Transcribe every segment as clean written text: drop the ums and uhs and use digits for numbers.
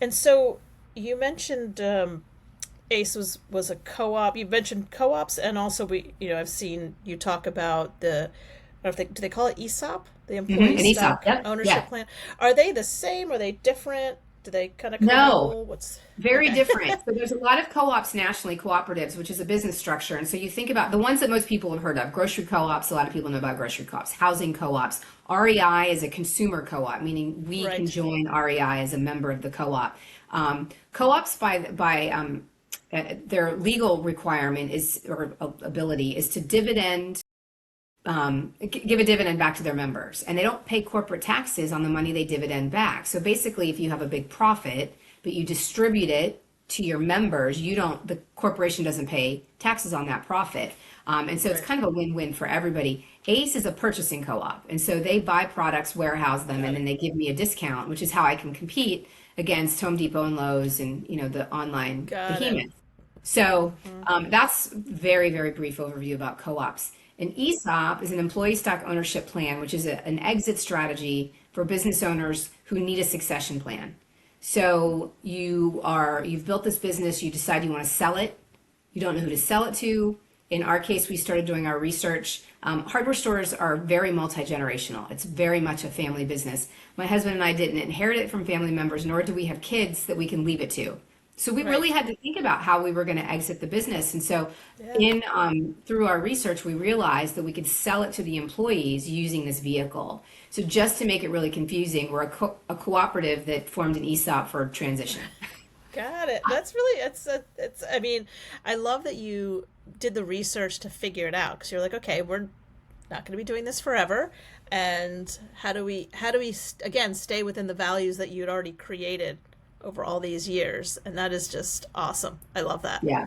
And so you mentioned ACE was a co-op. You mentioned co-ops, and also I've seen you talk about the, I don't know if do they call it ESOP, the employee An ESOP. stock Yep. ownership Yeah. plan? Are they the same? Are they different? Do they kind of No, commingle? What's very okay? different. So there's a lot of co-ops nationally, cooperatives, which is a business structure. And so you think about the ones that most people have heard of, grocery co-ops, a lot of people know about grocery co-ops, housing co-ops. REI is a consumer co-op, meaning we can Right. join REI as a member of the co-op. Co-ops their legal requirement is or ability is to give a dividend back to their members, and they don't pay corporate taxes on the money they dividend back. So basically, if you have a big profit but you distribute it to your members, you don't the corporation doesn't pay taxes on that profit. And so it's Right. kind of a win-win for everybody. ACE is a purchasing co-op, and so they buy products, warehouse them, and Got then it. they give me a discount, which is how I can compete against Home Depot and Lowe's and the online Got it. behemoths. So Hmm. that's very, very brief overview about co-ops. An ESOP is an employee stock ownership plan, which is an exit strategy for business owners who need a succession plan. So you've built this business, you decide you want to sell it, you don't know who to sell it to. In our case, we started doing our research. Hardware stores are very multi-generational. It's very much a family business. My husband and I didn't inherit it from family members, nor do we have kids that we can leave it to. So we really Right. had to think about how we were going to exit the business. And so Yeah. in through our research, we realized that we could sell it to the employees using this vehicle. So just to make it really confusing, we're a cooperative that formed an ESOP for transition. Got it. That's really it's I mean, I love that you did the research to figure it out because you're like, okay, we're not going to be doing this forever, and again stay within the values that you'd already created over all these years, and that is just awesome. I love that. Yeah,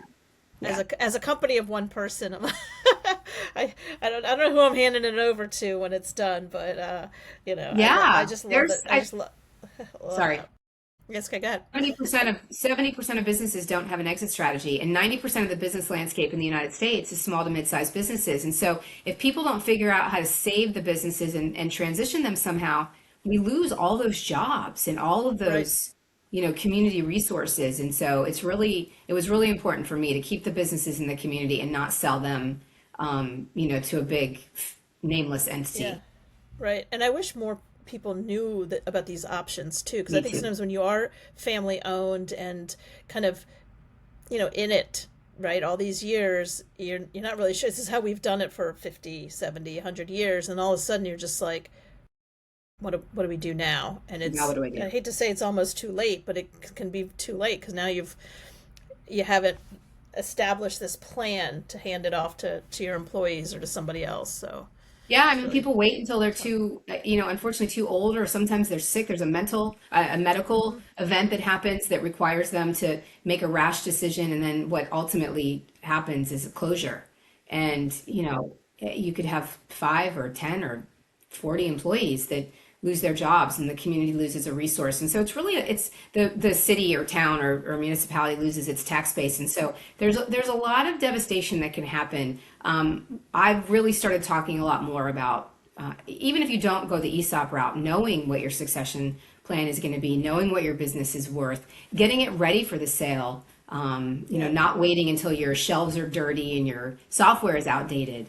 As yeah. a company of one person, I don't know who I'm handing it over to when it's done, but I Yeah, just love there's it. I I just love sorry. that. Yes, okay, go ahead. 70% of businesses don't have an exit strategy, and 90% of the business landscape in the United States is small to mid-sized businesses. And so if people don't figure out how to save the businesses and transition them somehow, we lose all those jobs and all of Right. those, community resources. And so it was really important for me to keep the businesses in the community and not sell them, to a big nameless Yeah. entity. Right. And I wish more people knew about these options too, because I Me think too. sometimes when you are family owned and kind of, in it, right, all these years, you're not really sure. This is how we've done it for 50, 70, 100 years. And all of a sudden you're just like, what do we do now? And Now what it's, do I do? I hate to say it's almost too late, but it can be too late because now you haven't established this plan to hand it off to your employees or to somebody else. So Yeah, I it's mean, really people wait until they're tough. too, unfortunately too old, or sometimes they're sick. There's a medical Hmm. event that happens that requires them to make a rash decision, and then what ultimately happens is a closure. And, you could have 5 or 10 or 40 employees that lose their jobs, and the community loses a resource. And so it's the city or town or municipality loses its tax base. And so there's a lot of devastation that can happen. I've really started talking a lot more about even if you don't go the ESOP route, knowing what your succession plan is going to be, knowing what your business is worth, getting it ready for the sale. Yeah. Not waiting until your shelves are dirty and your software is outdated.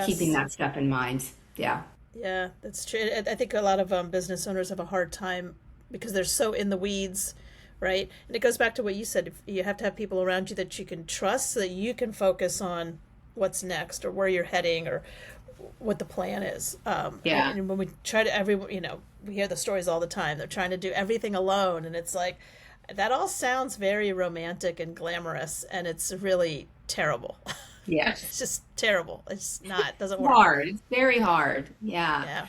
Keeping Yes. that stuff in mind. Yeah. Yeah, that's true. I think a lot of business owners have a hard time because they're so in the weeds, right? And it goes back to what you said. You have to have people around you that you can trust so that you can focus on what's next or where you're heading or what the plan is. Yeah. And when we try to, we hear the stories all the time. They're trying to do everything alone. And it's like, that all sounds very romantic and glamorous, and it's really terrible. Yeah. It's just terrible. It's not, it doesn't work. Hard. It's very hard. Yeah. Yeah.